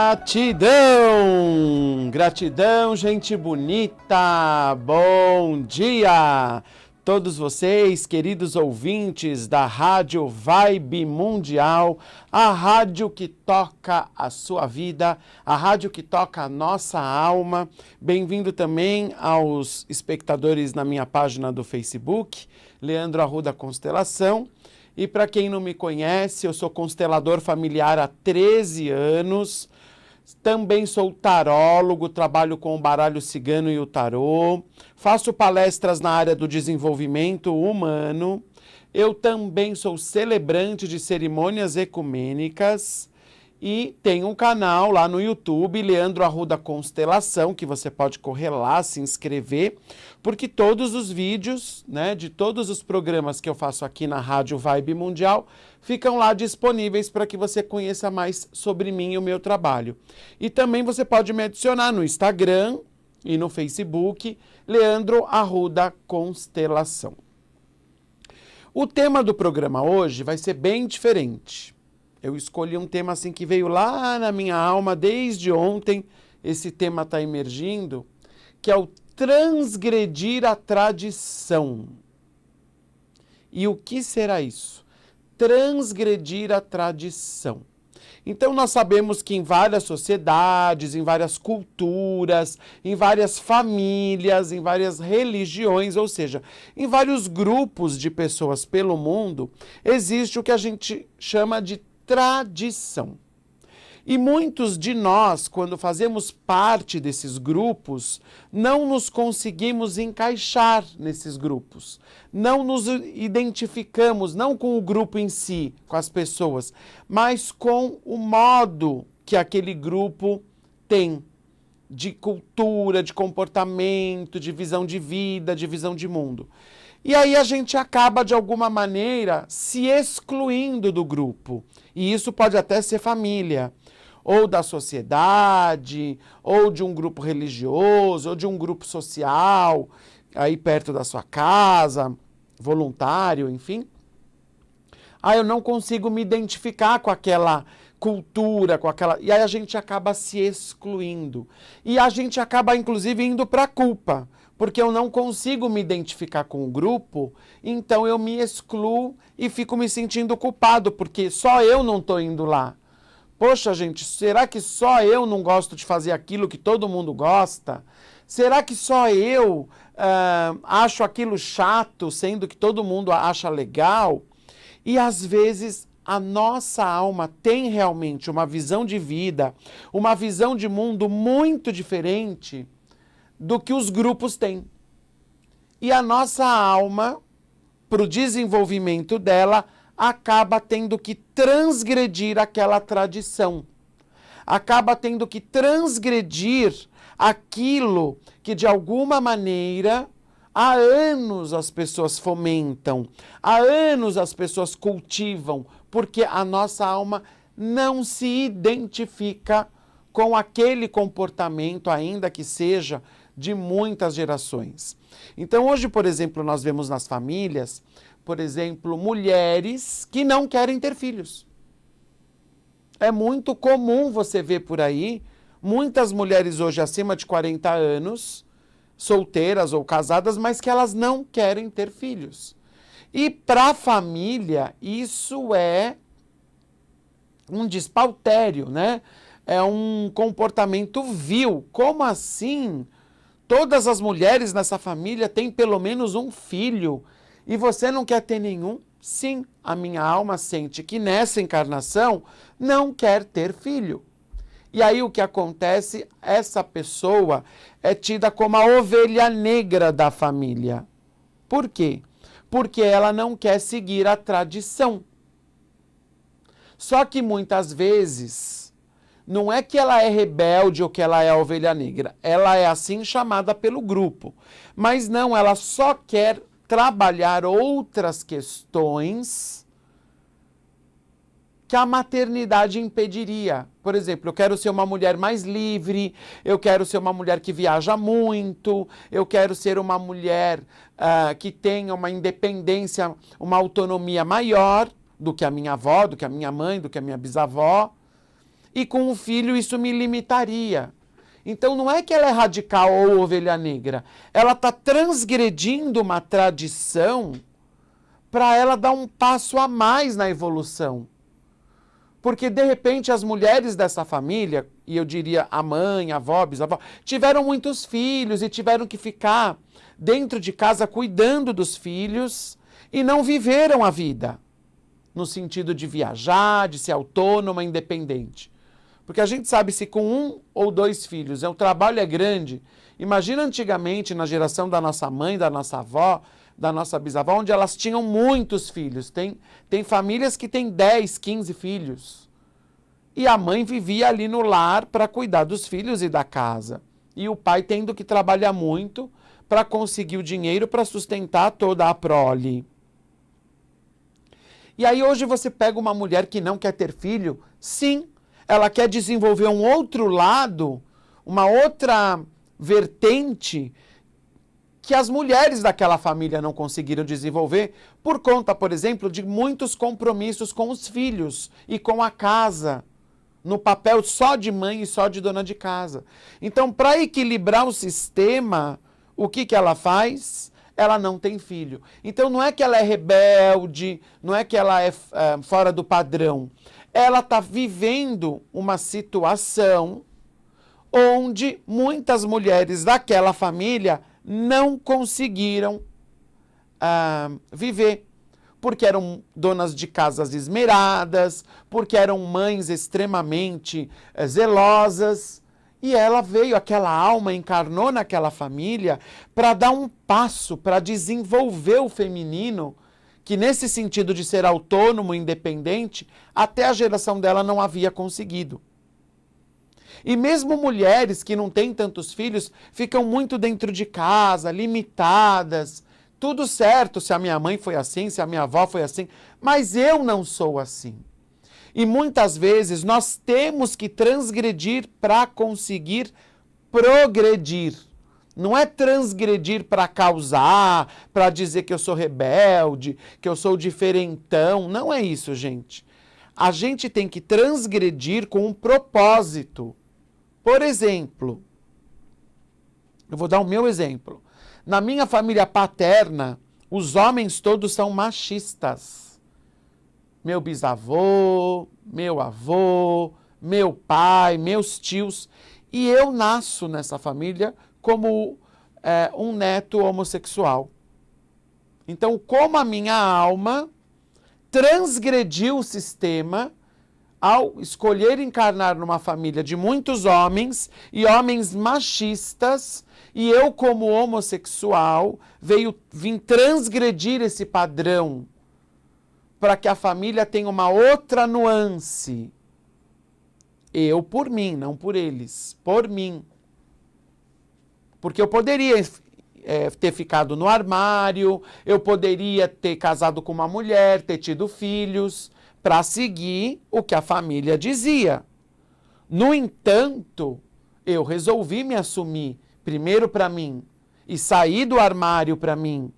Gratidão! Gratidão, gente bonita! Bom dia! Todos vocês, queridos ouvintes da Rádio Vibe Mundial, a rádio que toca a sua vida, a rádio que toca a nossa alma. Bem-vindo também aos espectadores na minha página do Facebook, Leandro Arruda Constelação. E para quem não me conhece, eu sou constelador familiar há 13 anos, também sou tarólogo, trabalho com o baralho cigano e o tarô, faço palestras na área do desenvolvimento humano, eu também sou celebrante de cerimônias ecumênicas e tenho um canal lá no YouTube, Leandro Arruda Constelação, que você pode correr lá, se inscrever, porque todos os vídeos, de todos os programas que eu faço aqui na Rádio Vibe Mundial ficam lá disponíveis para que você conheça mais sobre mim e o meu trabalho. E também você pode me adicionar no Instagram e no Facebook, Leandro Arruda Constelação. O tema do programa hoje vai ser bem diferente. Eu escolhi um tema assim que veio lá na minha alma desde ontem, esse tema está emergindo, que é o transgredir a tradição. E o que será isso? Transgredir a tradição. Então nós sabemos que em várias sociedades, em várias culturas, em várias famílias, em várias religiões, ou seja, em vários grupos de pessoas pelo mundo, existe o que a gente chama de tradição. E muitos de nós, quando fazemos parte desses grupos, não nos conseguimos encaixar nesses grupos. Não nos identificamos, não com o grupo em si, com as pessoas, mas com o modo que aquele grupo tem de cultura, de comportamento, de visão de vida, de visão de mundo. E aí a gente acaba, de alguma maneira, se excluindo do grupo. E isso pode até ser família, ou da sociedade, ou de um grupo religioso, ou de um grupo social, aí perto da sua casa, voluntário, enfim. Eu não consigo me identificar com aquela cultura, com aquela... E aí a gente acaba se excluindo. E a gente acaba, inclusive, indo para a culpa. Porque eu não consigo me identificar com o grupo, então eu me excluo e fico me sentindo culpado, porque só eu não estou indo lá. Poxa, gente, será que só eu não gosto de fazer aquilo que todo mundo gosta? Será que só eu acho aquilo chato, sendo que todo mundo acha legal? E às vezes a nossa alma tem realmente uma visão de vida, uma visão de mundo muito diferente do que os grupos têm. E a nossa alma, para o desenvolvimento dela, acaba tendo que transgredir aquela tradição. Acaba tendo que transgredir aquilo que, de alguma maneira, há anos as pessoas fomentam, há anos as pessoas cultivam, porque a nossa alma não se identifica com aquele comportamento, ainda que seja de muitas gerações. Então hoje, por exemplo, nós vemos nas famílias, por exemplo, mulheres que não querem ter filhos. É muito comum você ver por aí, muitas mulheres hoje acima de 40 anos, solteiras ou casadas, mas que elas não querem ter filhos. E para a família, isso é um despautério, É um comportamento vil. Como assim? Todas as mulheres nessa família têm pelo menos um filho e você não quer ter nenhum? Sim, a minha alma sente que nessa encarnação não quer ter filho. E aí o que acontece? Essa pessoa é tida como a ovelha negra da família. Por quê? Porque ela não quer seguir a tradição. Só que muitas vezes não é que ela é rebelde ou que ela é a ovelha negra. Ela é assim chamada pelo grupo. Mas não, ela só quer trabalhar outras questões que a maternidade impediria. Por exemplo, eu quero ser uma mulher mais livre, eu quero ser uma mulher que viaja muito, eu quero ser uma mulher que tenha uma independência, uma autonomia maior do que a minha avó, do que a minha mãe, do que a minha bisavó. e com o filho isso me limitaria. Então não é que ela é radical ou ovelha negra, ela está transgredindo uma tradição para ela dar um passo a mais na evolução. Porque de repente as mulheres dessa família, e eu diria a mãe, a avó, bisavó, tiveram muitos filhos e tiveram que ficar dentro de casa cuidando dos filhos e não viveram a vida, no sentido de viajar, de ser autônoma, independente. Porque a gente sabe se com 1 ou 2 filhos o trabalho é grande, imagina antigamente na geração da nossa mãe, da nossa avó, da nossa bisavó, onde elas tinham muitos filhos. Tem famílias que têm 10, 15 filhos. E a mãe vivia ali no lar para cuidar dos filhos e da casa. E o pai tendo que trabalhar muito para conseguir o dinheiro para sustentar toda a prole. E aí hoje você pega uma mulher que não quer ter filho, sim, ela quer desenvolver um outro lado, uma outra vertente que as mulheres daquela família não conseguiram desenvolver por conta, por exemplo, de muitos compromissos com os filhos e com a casa, no papel só de mãe e só de dona de casa. Então, para equilibrar o sistema, o que ela faz? Ela não tem filho. Então, não é que ela é rebelde, não é que ela é fora do padrão. Ela está vivendo uma situação onde muitas mulheres daquela família não conseguiram viver, porque eram donas de casas esmeradas, porque eram mães extremamente zelosas, e ela veio, aquela alma encarnou naquela família para dar um passo, para desenvolver o feminino, que nesse sentido de ser autônomo, independente, até a geração dela não havia conseguido. E mesmo mulheres que não têm tantos filhos, ficam muito dentro de casa, limitadas. Tudo certo se a minha mãe foi assim, se a minha avó foi assim, mas eu não sou assim. E muitas vezes nós temos que transgredir para conseguir progredir. Não é transgredir para causar, para dizer que eu sou rebelde, que eu sou diferentão. Não é isso, gente. A gente tem que transgredir com um propósito. Por exemplo, eu vou dar o meu exemplo. Na minha família paterna, os homens todos são machistas. Meu bisavô, meu avô, meu pai, meus tios. E eu nasço nessa família como um neto homossexual. Então, como a minha alma transgrediu o sistema ao escolher encarnar numa família de muitos homens e homens machistas, e eu, como homossexual, vim transgredir esse padrão para que a família tenha uma outra nuance. Eu por mim, não por eles, por mim. Porque eu poderia ter ficado no armário, eu poderia ter casado com uma mulher, ter tido filhos, para seguir o que a família dizia. No entanto, eu resolvi me assumir primeiro para mim e sair do armário para mim,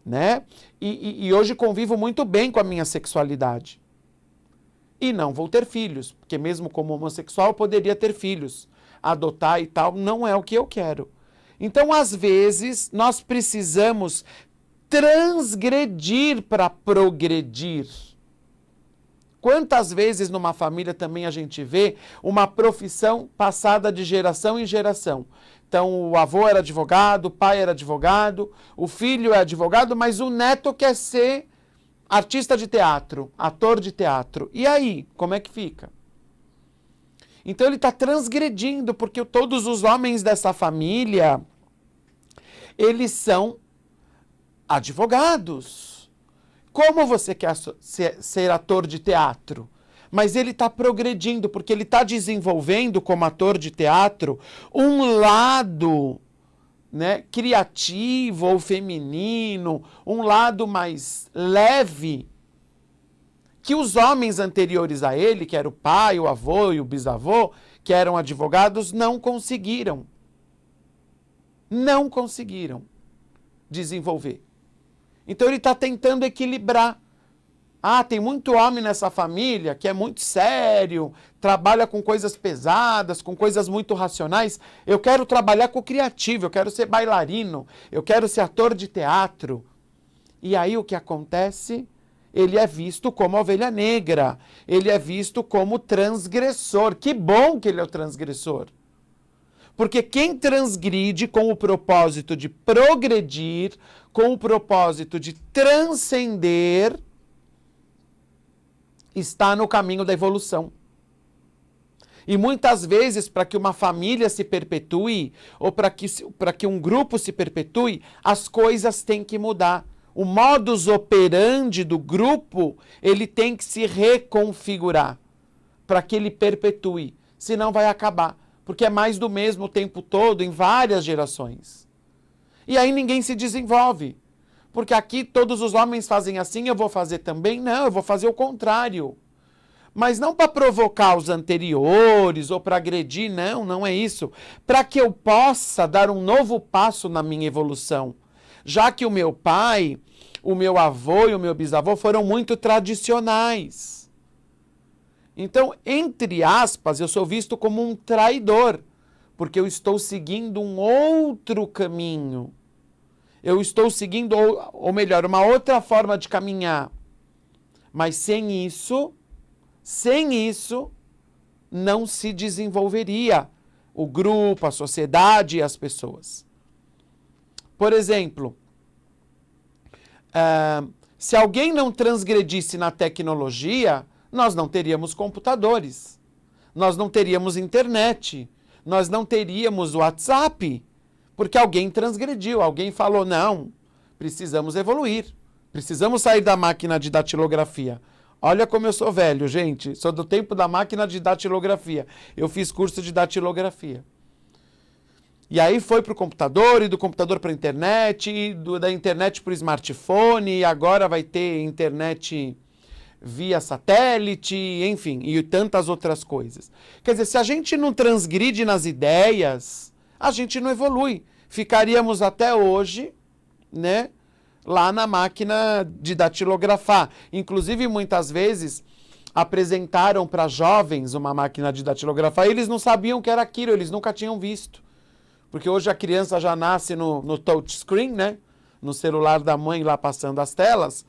né? E hoje convivo muito bem com a minha sexualidade. E não vou ter filhos, porque mesmo como homossexual eu poderia ter filhos, adotar e tal, não é o que eu quero. Então, às vezes, nós precisamos transgredir para progredir. Quantas vezes numa família também a gente vê uma profissão passada de geração em geração. Então, o avô era advogado, o pai era advogado, o filho é advogado, mas o neto quer ser artista de teatro, ator de teatro. E aí, como é que fica? Então, ele está transgredindo, porque todos os homens dessa família, eles são advogados. Como você quer ser ator de teatro? Mas ele está progredindo, porque ele está desenvolvendo, como ator de teatro, um lado, né, criativo ou feminino, um lado mais leve, que os homens anteriores a ele, que era o pai, o avô e o bisavô, que eram advogados, não conseguiram. Não conseguiram desenvolver. Então ele está tentando equilibrar. Ah, tem muito homem nessa família que é muito sério, trabalha com coisas pesadas, com coisas muito racionais. Eu quero trabalhar com o criativo, eu quero ser bailarino, eu quero ser ator de teatro. E aí o que acontece? Ele é visto como ovelha negra, ele é visto como transgressor. Que bom que ele é o transgressor. Porque quem transgride com o propósito de progredir, com o propósito de transcender, está no caminho da evolução. E muitas vezes, para que uma família se perpetue, ou para que um grupo se perpetue, as coisas têm que mudar. O modus operandi do grupo, ele tem que se reconfigurar para que ele perpetue. Senão vai acabar. Porque é mais do mesmo o tempo todo, em várias gerações. E aí ninguém se desenvolve. Porque aqui todos os homens fazem assim, eu vou fazer também? Não, eu vou fazer o contrário. Mas não para provocar os anteriores ou para agredir, não é isso. Para que eu possa dar um novo passo na minha evolução. Já que o meu pai, o meu avô e o meu bisavô foram muito tradicionais. Então, entre aspas, eu sou visto como um traidor, porque eu estou seguindo um outro caminho. Eu estou seguindo, ou melhor, uma outra forma de caminhar. Mas sem isso, não se desenvolveria o grupo, a sociedade e as pessoas. Por exemplo, se alguém não transgredisse na tecnologia, nós não teríamos computadores, nós não teríamos internet, nós não teríamos WhatsApp, porque alguém transgrediu, alguém falou, não, precisamos evoluir, precisamos sair da máquina de datilografia. Olha como eu sou velho, gente, sou do tempo da máquina de datilografia, eu fiz curso de datilografia. E aí foi para o computador, e do computador para a internet, da internet para o smartphone, e agora vai ter internet via satélite, enfim, e tantas outras coisas. Quer dizer, se a gente não transgride nas ideias, a gente não evolui. Ficaríamos até hoje, né, lá na máquina de datilografar. Inclusive, muitas vezes, apresentaram para jovens uma máquina de datilografar e eles não sabiam o que era aquilo, eles nunca tinham visto. Porque hoje a criança já nasce no touchscreen, né? No celular da mãe lá passando as telas.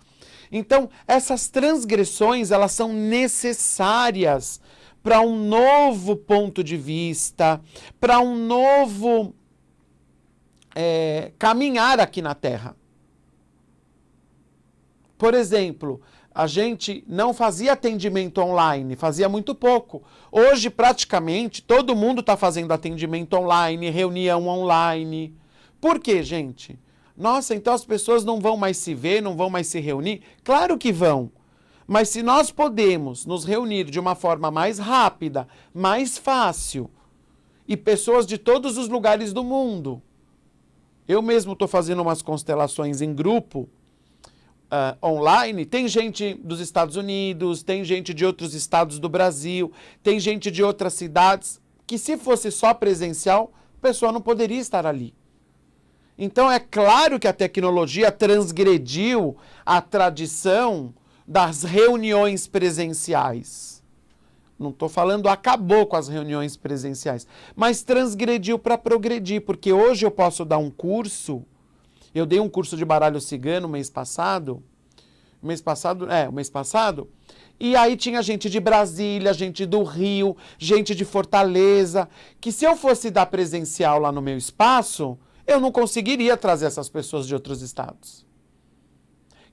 Então, essas transgressões, elas são necessárias para um novo ponto de vista, para um novo caminhar aqui na Terra. Por exemplo, a gente não fazia atendimento online, fazia muito pouco. Hoje, praticamente, todo mundo está fazendo atendimento online, reunião online. Por quê, gente? Nossa, então as pessoas não vão mais se ver, não vão mais se reunir? Claro que vão. Mas se nós podemos nos reunir de uma forma mais rápida, mais fácil, e pessoas de todos os lugares do mundo. Eu mesmo estou fazendo umas constelações em grupo, online, tem gente dos Estados Unidos, tem gente de outros estados do Brasil, tem gente de outras cidades, que se fosse só presencial, a pessoa não poderia estar ali. Então é claro que a tecnologia transgrediu a tradição das reuniões presenciais. Não estou falando acabou com as reuniões presenciais, mas transgrediu para progredir, porque hoje eu posso dar um curso. Eu dei um curso de baralho cigano o mês passado, e aí tinha gente de Brasília, gente do Rio, gente de Fortaleza, que se eu fosse dar presencial lá no meu espaço, eu não conseguiria trazer essas pessoas de outros estados.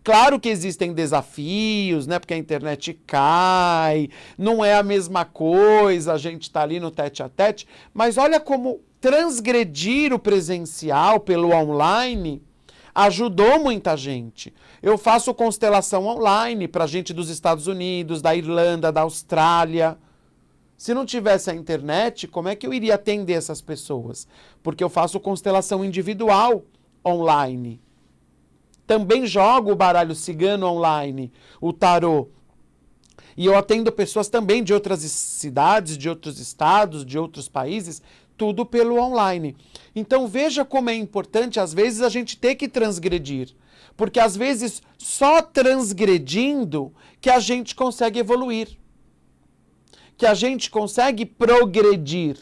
Claro que existem desafios, né? Porque a internet cai, não é a mesma coisa, a gente está ali no tete a tete, mas olha como transgredir o presencial pelo online ajudou muita gente. Eu faço constelação online para gente dos Estados Unidos, da Irlanda, da Austrália. Se não tivesse a internet, como é que eu iria atender essas pessoas? Porque eu faço constelação individual online. Também jogo o baralho cigano online, o tarô. E eu atendo pessoas também de outras cidades, de outros estados, de outros países, tudo pelo online. Então veja como é importante, às vezes, a gente ter que transgredir. Porque às vezes só transgredindo que a gente consegue evoluir, que a gente consegue progredir.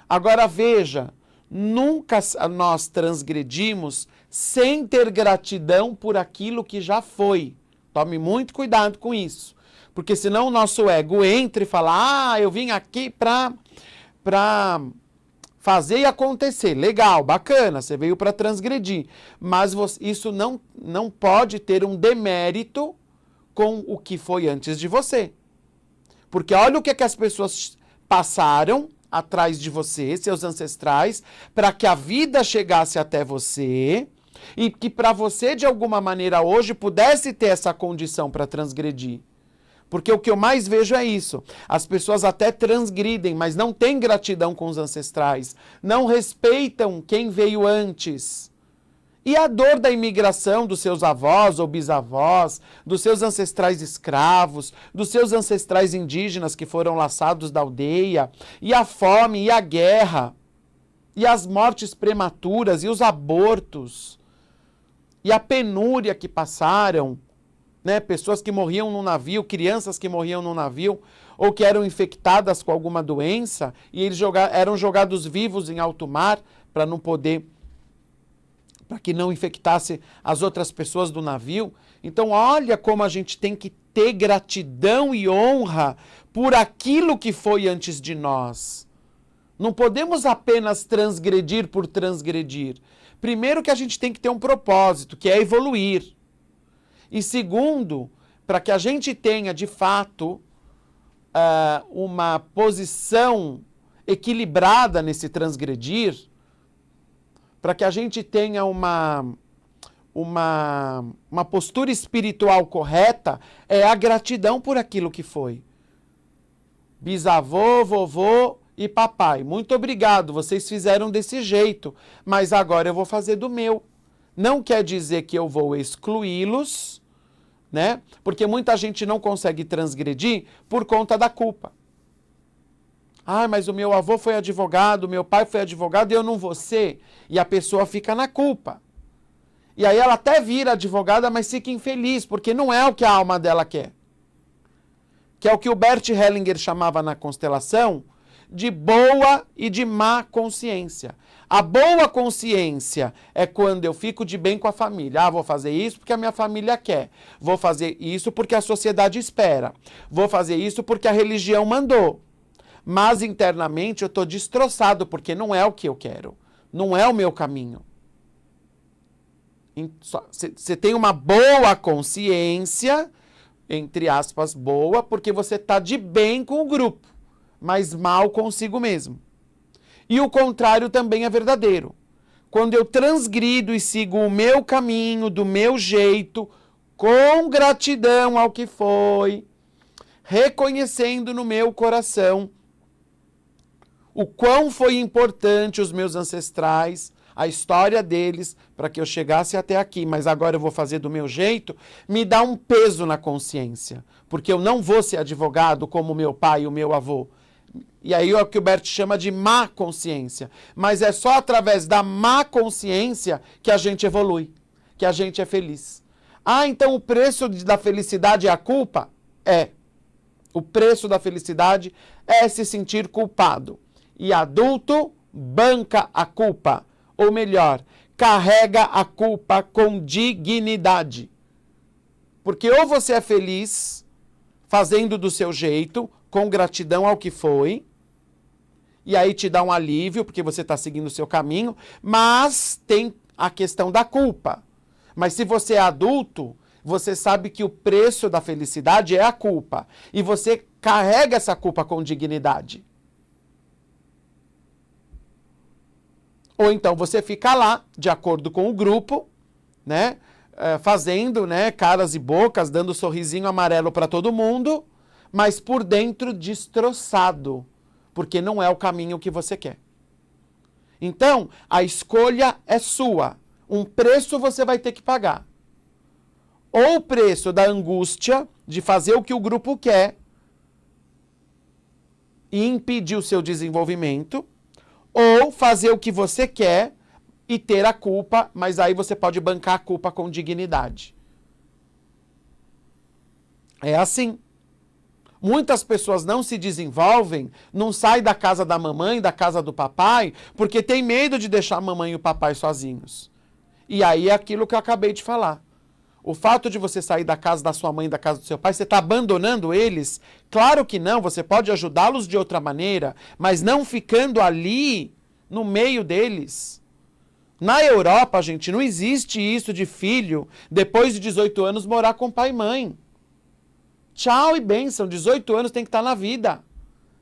Agora veja, nunca nós transgredimos sem ter gratidão por aquilo que já foi. Tome muito cuidado com isso, porque senão o nosso ego entra e fala, eu vim aqui para fazer e acontecer. Legal, bacana, você veio para transgredir, mas isso não pode ter um demérito com o que foi antes de você. Porque olha o que as pessoas passaram atrás de você, seus ancestrais, para que a vida chegasse até você e que para você, de alguma maneira, hoje pudesse ter essa condição para transgredir. Porque o que eu mais vejo é isso. As pessoas até transgridem, mas não têm gratidão com os ancestrais, não respeitam quem veio antes. E a dor da imigração dos seus avós ou bisavós, dos seus ancestrais escravos, dos seus ancestrais indígenas que foram laçados da aldeia, e a fome, e a guerra, e as mortes prematuras, e os abortos, e a penúria que passaram, né? Pessoas que morriam no navio, crianças que morriam no navio, ou que eram infectadas com alguma doença, e eles eram jogados vivos em alto mar para não poder... para que não infectasse as outras pessoas do navio. Então, olha como a gente tem que ter gratidão e honra por aquilo que foi antes de nós. Não podemos apenas transgredir por transgredir. Primeiro que a gente tem que ter um propósito, que é evoluir. E segundo, para que a gente tenha, de fato, uma posição equilibrada nesse transgredir, para que a gente tenha uma postura espiritual correta, é a gratidão por aquilo que foi. Bisavô, vovô e papai, muito obrigado, vocês fizeram desse jeito, mas agora eu vou fazer do meu. Não quer dizer que eu vou excluí-los, né? Porque muita gente não consegue transgredir por conta da culpa. Mas o meu avô foi advogado, meu pai foi advogado e eu não vou ser. E a pessoa fica na culpa. E aí ela até vira advogada, mas fica infeliz, porque não é o que a alma dela quer. Que é o que o Bert Hellinger chamava na constelação de boa e de má consciência. A boa consciência é quando eu fico de bem com a família. Vou fazer isso porque a minha família quer. Vou fazer isso porque a sociedade espera. Vou fazer isso porque a religião mandou. Mas internamente eu estou destroçado, porque não é o que eu quero. Não é o meu caminho. Você tem uma boa consciência, entre aspas, boa, porque você está de bem com o grupo, mas mal consigo mesmo. E o contrário também é verdadeiro. Quando eu transgrido e sigo o meu caminho, do meu jeito, com gratidão ao que foi, reconhecendo no meu coração o quão foi importante os meus ancestrais, a história deles, para que eu chegasse até aqui, mas agora eu vou fazer do meu jeito, me dá um peso na consciência, porque eu não vou ser advogado como meu pai e o meu avô. E aí é o que o Bert chama de má consciência. Mas é só através da má consciência que a gente evolui, que a gente é feliz. Então o preço da felicidade é a culpa? É. O preço da felicidade é se sentir culpado. E adulto banca a culpa. Ou melhor, carrega a culpa com dignidade. Porque ou você é feliz fazendo do seu jeito, com gratidão ao que foi, e aí te dá um alívio, porque você está seguindo o seu caminho, mas tem a questão da culpa. Mas se você é adulto, você sabe que o preço da felicidade é a culpa. E você carrega essa culpa com dignidade. Ou então você fica lá, de acordo com o grupo, né? Fazendo, né, caras e bocas, dando sorrisinho amarelo para todo mundo, mas por dentro destroçado, porque não é o caminho que você quer. Então, a escolha é sua. Um preço você vai ter que pagar. Ou o preço da angústia de fazer o que o grupo quer e impedir o seu desenvolvimento, ou fazer o que você quer e ter a culpa, mas aí você pode bancar a culpa com dignidade. É assim. Muitas pessoas não se desenvolvem, não saem da casa da mamãe, da casa do papai, porque tem medo de deixar a mamãe e o papai sozinhos. E aí é aquilo que eu acabei de falar. O fato de você sair da casa da sua mãe, da casa do seu pai, você está abandonando eles? Claro que não, você pode ajudá-los de outra maneira, mas não ficando ali, no meio deles. Na Europa, gente, não existe isso de filho, depois de 18 anos, morar com pai e mãe. Tchau e bênção, 18 anos tem que estar na vida.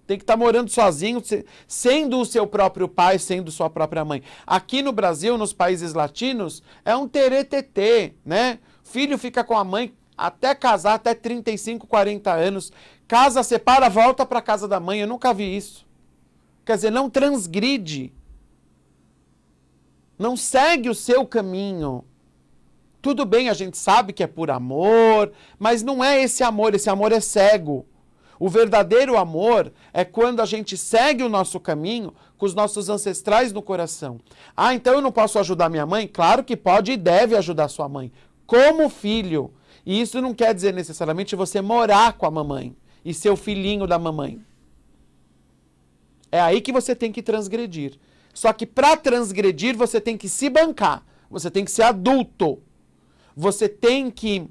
Tem que estar morando sozinho, sendo o seu próprio pai, sendo sua própria mãe. Aqui no Brasil, nos países latinos, é um teretetê, né? Filho fica com a mãe até casar, até 35, 40 anos. Casa, separa, volta para a casa da mãe. Eu nunca vi isso. Quer dizer, não transgride. Não segue o seu caminho. Tudo bem, a gente sabe que é por amor, mas não é esse amor é cego. O verdadeiro amor é quando a gente segue o nosso caminho com os nossos ancestrais no coração. Ah, então eu não posso ajudar minha mãe? Claro que pode e deve ajudar sua mãe, como filho. E isso não quer dizer necessariamente você morar com a mamãe e ser o filhinho da mamãe. É aí que você tem que transgredir. Só que para transgredir você tem que se bancar, você tem que ser adulto. Você tem que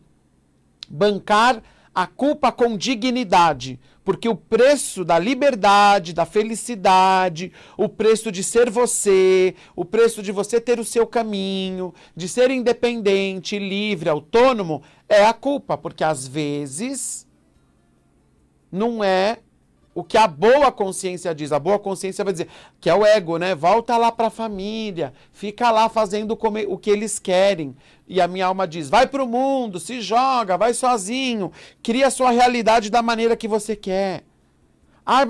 bancar a culpa com dignidade, porque o preço da liberdade, da felicidade, o preço de ser você, o preço de você ter o seu caminho, de ser independente, livre, autônomo, é a culpa, porque às vezes não é o que a boa consciência diz. A boa consciência vai dizer que é o ego, né? Volta lá para a família, fica lá fazendo o que eles querem. E a minha alma diz, vai para o mundo, se joga, vai sozinho, cria a sua realidade da maneira que você quer. Ah,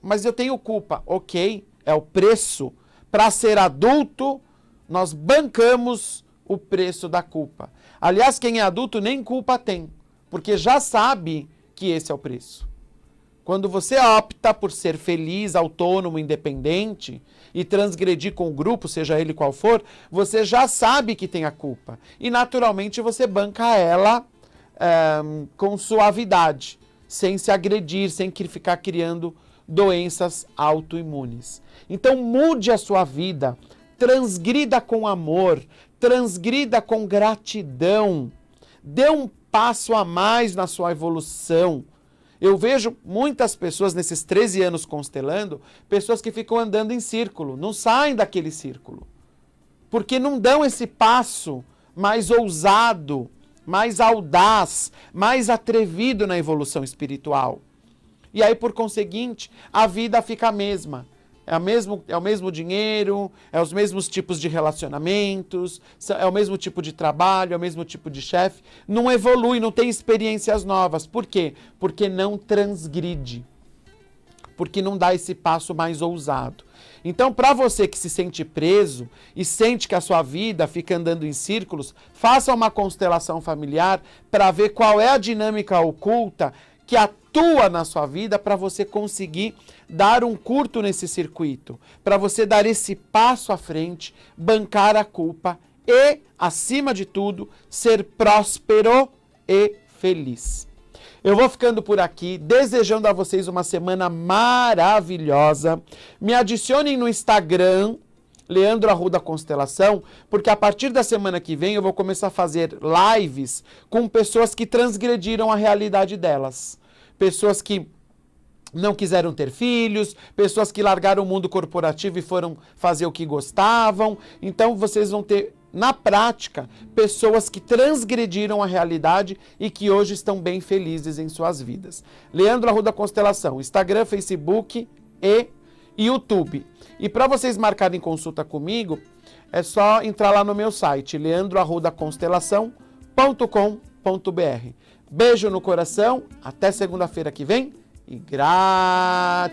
mas eu tenho culpa. Ok, é o preço. Para ser adulto, nós bancamos o preço da culpa. Aliás, quem é adulto nem culpa tem, porque já sabe que esse é o preço. Quando você opta por ser feliz, autônomo, independente e transgredir com o grupo, seja ele qual for, você já sabe que tem a culpa. E naturalmente você banca ela com suavidade, sem se agredir, sem ficar criando doenças autoimunes. Então mude a sua vida, transgrida com amor, transgrida com gratidão, dê um passo a mais na sua evolução. Eu vejo muitas pessoas nesses 13 anos constelando, pessoas que ficam andando em círculo, não saem daquele círculo. Porque não dão esse passo mais ousado, mais audaz, mais atrevido na evolução espiritual. E aí, por conseguinte, a vida fica a mesma. É o mesmo dinheiro, é os mesmos tipos de relacionamentos, é o mesmo tipo de trabalho, é o mesmo tipo de chefe. Não evolui, não tem experiências novas. Por quê? Porque não transgride. Porque não dá esse passo mais ousado. Então, para você que se sente preso e sente que a sua vida fica andando em círculos, faça uma constelação familiar para ver qual é a dinâmica oculta que atua na sua vida para você conseguir dar um curto nesse circuito, para você dar esse passo à frente, bancar a culpa e, acima de tudo, ser próspero e feliz. Eu vou ficando por aqui, desejando a vocês uma semana maravilhosa. Me adicionem no Instagram, Leandro Arruda Constelação, porque a partir da semana que vem eu vou começar a fazer lives com pessoas que transgrediram a realidade delas. Pessoas que não quiseram ter filhos, pessoas que largaram o mundo corporativo e foram fazer o que gostavam. Então vocês vão ter, na prática, pessoas que transgrediram a realidade e que hoje estão bem felizes em suas vidas. Leandro Arruda Constelação, Instagram, Facebook e YouTube. E para vocês marcarem consulta comigo, é só entrar lá no meu site, leandroarrudaconstelação.com.br. Beijo no coração, até segunda-feira que vem e gratidão!